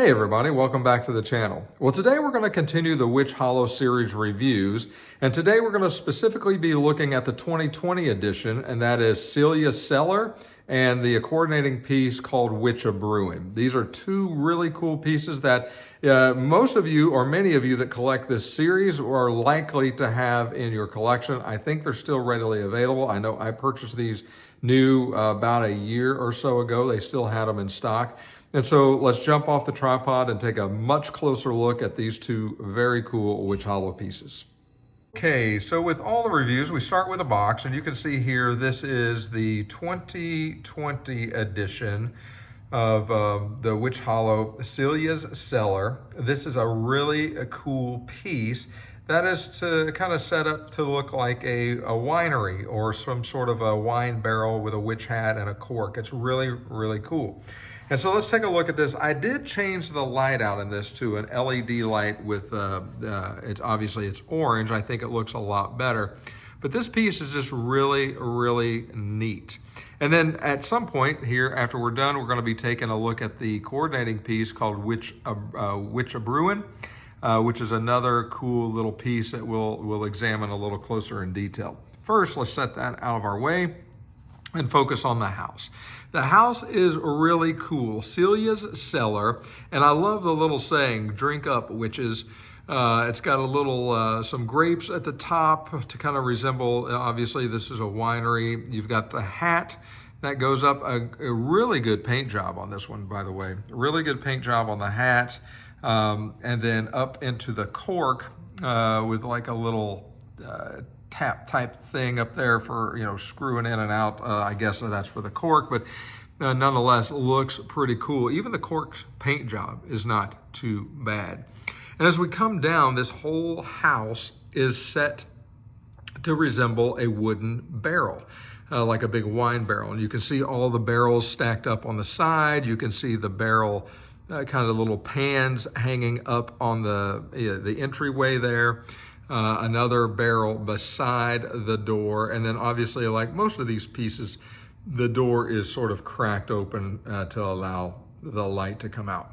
Hey everybody, welcome back to the channel. Well, today we're going to continue the Witch Hollow series reviews, and today we're going to specifically be looking at the 2020 edition, and that is Celia's Cellar and the coordinating piece called Witch of Brewing. These are two really cool pieces that most of you, or many of you that collect this series, are likely to have in your collection. I think they're still readily available. I know I purchased these new about a year or so ago. They still had them in stock. And so let's jump off the tripod and take a much closer look at these two very cool Witch Hollow pieces. Okay, so with all the reviews, we start with a box, and you can see here, this is the 2020 edition of the Witch Hollow Celia's Cellar. This is a really cool piece that is to kind of set up to look like a winery or some sort of a wine barrel with a witch hat and a cork. It's really, really cool. And so let's take a look at this. I did change the light out in this to an LED light with, it's obviously it's orange. I think it looks a lot better. But this piece is just really, really neat. And then at some point here, after we're done, we're going to be taking a look at the coordinating piece called Witch of Brewing, which is another cool little piece that we'll examine a little closer in detail. First, let's set that out of our way and focus on the house. The house is really cool, Celia's Cellar, and I love the little saying, drink up, witches. It's got a little, some grapes at the top to kind of resemble, obviously this is a winery. You've got the hat that goes up, a really good paint job on this one, by the way. Really good paint job on the hat, and then up into the cork with like a little tap type thing up there for, screwing in and out. I guess that's for the cork, but nonetheless looks pretty cool. Even the cork's paint job is not too bad. And as we come down, this whole house is set to resemble a wooden barrel, like a big wine barrel. And you can see all the barrels stacked up on the side. You can see the barrel kind of little pans hanging up on the entryway there. Another barrel beside the door, and then obviously, like most of these pieces, the door is sort of cracked open to allow the light to come out.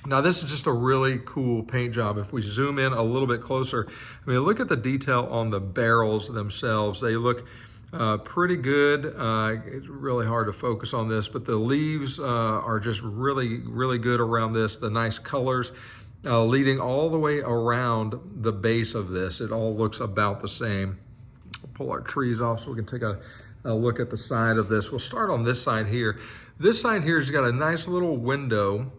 Now this is just a really cool paint job. If we zoom in a little bit closer, I mean, look at the detail on the barrels themselves. They look pretty good. It's really hard to focus on this, but the leaves are just really, really good around this. The nice colors. Leading all the way around the base of this. It all looks about the same. We'll pull our trees off so we can take a look at the side of this. We'll start on this side here. This side here has got a nice little window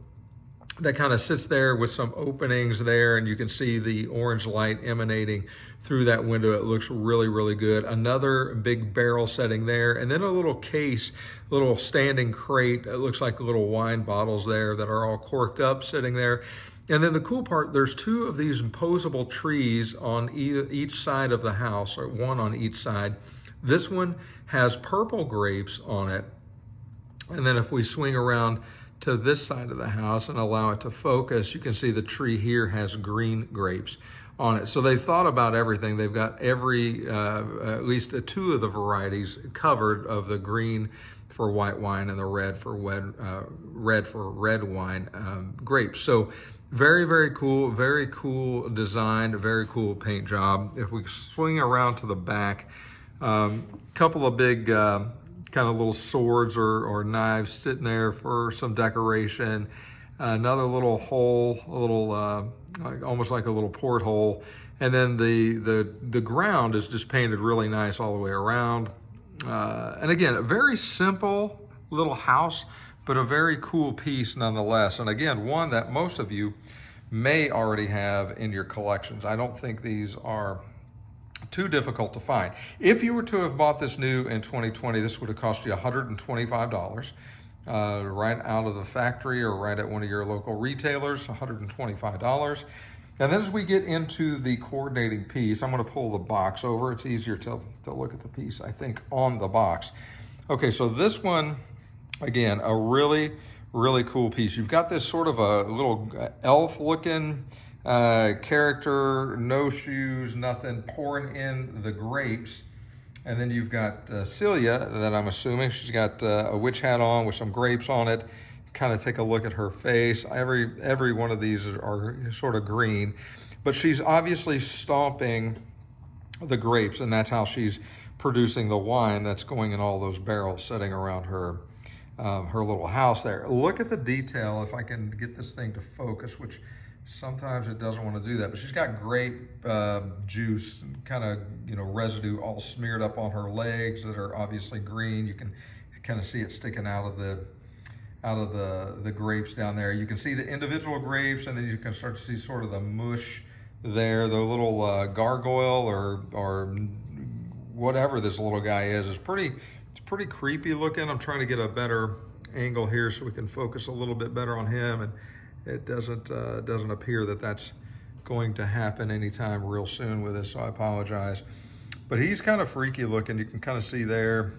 that kind of sits there with some openings there, and you can see the orange light emanating through that window. It looks really, really good. Another big barrel setting there, and then a little case, little standing crate. It looks like little wine bottles there that are all corked up sitting there. And then the cool part, there's two of these imposable trees on each side of the house, or one on each side. This one has purple grapes on it. And then if we swing around to this side of the house and allow it to focus, you can see the tree here has green grapes on it. So they thought about everything. They've got every, at least two of the varieties covered, of the green for white wine and the red for red wine grapes. So very, very cool design, very cool paint job. If we swing around to the back, couple of big kind of little swords or knives sitting there for some decoration. Another little hole, a little almost like a little porthole. And then the ground is just painted really nice all the way around. And again, a very simple little house, but a very cool piece nonetheless. And again, one that most of you may already have in your collections. I don't think these are too difficult to find. If you were to have bought this new in 2020, this would have cost you $125 right out of the factory or right at one of your local retailers, $125. And then as we get into the coordinating piece, I'm going to pull the box over. It's easier to look at the piece, I think, on the box. Okay, so this one, again, a really, really cool piece. You've got this sort of a little elf-looking character, no shoes, nothing, pouring in the grapes. And then you've got Celia, that I'm assuming she's got a witch hat on with some grapes on it, kind of take a look at her face. Every one of these are sort of green, but she's obviously stomping the grapes, and that's how she's producing the wine that's going in all those barrels sitting around her little house there. Look at the detail, if I can get this thing to focus, which sometimes it doesn't want to do that, but she's got grape juice and kind of, residue all smeared up on her legs that are obviously green. You can kind of see it sticking out of the grapes down there. You can see the individual grapes, and then you can start to see sort of the mush there, the little gargoyle or whatever this little guy is. It's pretty creepy looking. I'm trying to get a better angle here so we can focus a little bit better on him, and it doesn't appear that that's going to happen anytime real soon with this, so I apologize. But he's kind of freaky looking. You can kind of see there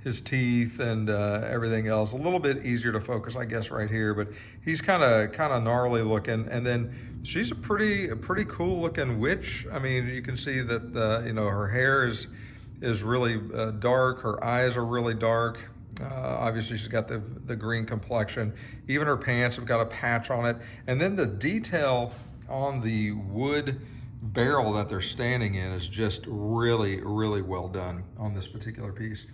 his teeth and everything else. A little bit easier to focus, I guess, right here, but he's kind of gnarly looking. And then she's a pretty cool looking witch. I mean, you can see that her hair is really dark. Her eyes are really dark. Obviously, she's got the green complexion. Even her pants have got a patch on it. And then the detail on the wood barrel that they're standing in is just really, really well done on this particular piece.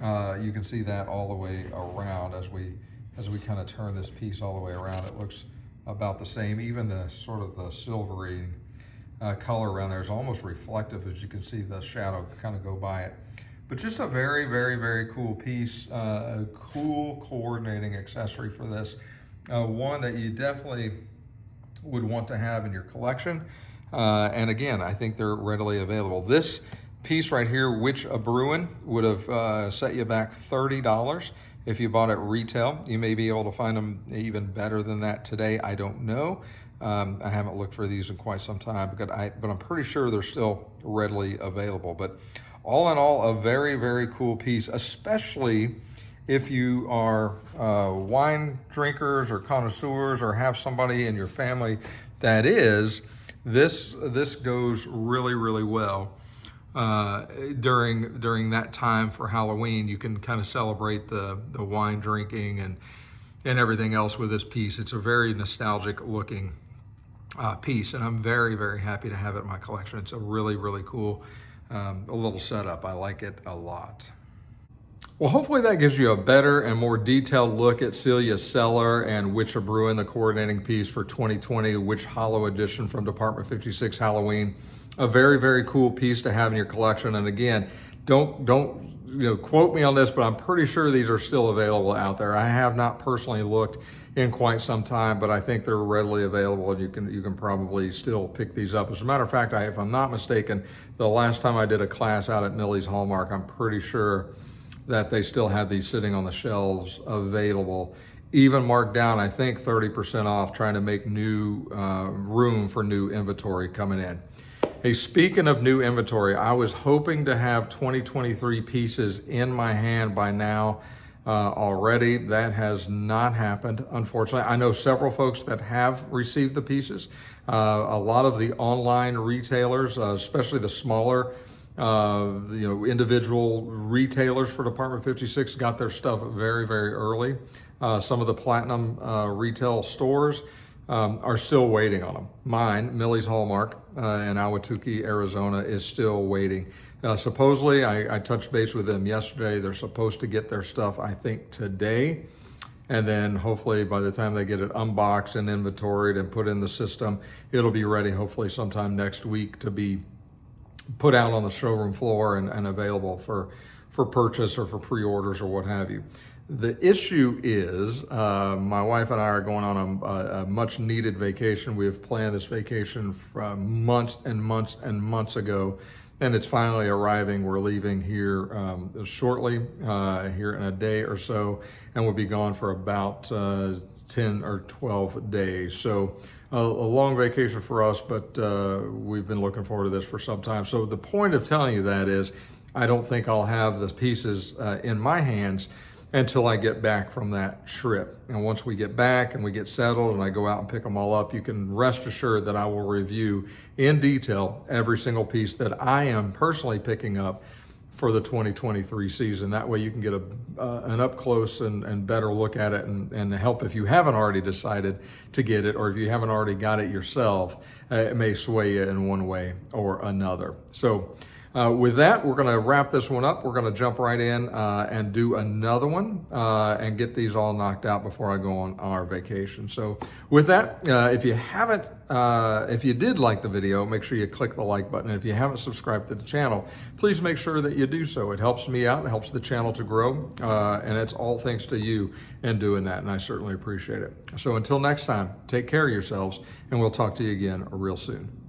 You can see that all the way around as we kind of turn this piece all the way around. It looks about the same. Even the sort of the silvery color around there is almost reflective, as you can see the shadow kind of go by it. But just a very, very, very cool piece, a cool coordinating accessory for this. One that you definitely would want to have in your collection. And again, I think they're readily available. This piece right here, Witch a Brewin', would have set you back $30 if you bought it retail. You may be able to find them even better than that today. I don't know. I haven't looked for these in quite some time, but I'm pretty sure they're still readily available. But all in all, a very, very cool piece, especially if you are wine drinkers or connoisseurs or have somebody in your family that is. This goes really, really well. During that time for Halloween. You can kind of celebrate the wine drinking and everything else with this piece. It's a very nostalgic looking piece, and I'm very, very happy to have it in my collection. It's a really, really cool a little setup. I like it a lot. Well, hopefully that gives you a better and more detailed look at Celia's Cellar and Witch a Brewin', the coordinating piece for 2020 Witch Hollow Edition from Department 56 Halloween. A very, very cool piece to have in your collection. And again, don't quote me on this, but I'm pretty sure these are still available out there. I have not personally looked in quite some time, but I think they're readily available, and you can probably still pick these up. As a matter of fact, if I'm not mistaken, the last time I did a class out at Millie's Hallmark, I'm pretty sure that they still had these sitting on the shelves available, even marked down, I think 30% off, trying to make new room for new inventory coming in. Hey, speaking of new inventory, I was hoping to have 2023 pieces in my hand by now already. That has not happened, unfortunately. I know several folks that have received the pieces. A lot of the online retailers, especially the smaller individual retailers for Department 56, got their stuff very, very early. Some of the platinum retail stores are still waiting on them. Mine, Millie's Hallmark in Ahwatukee, Arizona, is still waiting. Supposedly, I touched base with them yesterday. They're supposed to get their stuff, I think, today. And then hopefully by the time they get it unboxed and inventoried and put in the system, it'll be ready hopefully sometime next week to be put out on the showroom floor and available for purchase or for pre-orders or what have you. The issue is my wife and I are going on a much needed vacation. We have planned this vacation from months and months and months ago, and it's finally arriving. We're leaving here shortly, here in a day or so, and we'll be gone for about 10 or 12 days. So a long vacation for us, but we've been looking forward to this for some time. So the point of telling you that is I don't think I'll have the pieces in my hands until I get back from that trip. And once we get back and we get settled and I go out and pick them all up, you can rest assured that I will review in detail every single piece that I am personally picking up for the 2023 season. That way you can get an up close and better look at it, and help if you haven't already decided to get it, or if you haven't already got it yourself. It may sway you in one way or another. So with that, we're going to wrap this one up. We're going to jump right in and do another one and get these all knocked out before I go on our vacation. So with that, if you did like the video, make sure you click the like button. And if you haven't subscribed to the channel, please make sure that you do so. It helps me out. It helps the channel to grow. And it's all thanks to you in doing that. And I certainly appreciate it. So until next time, take care of yourselves, and we'll talk to you again real soon.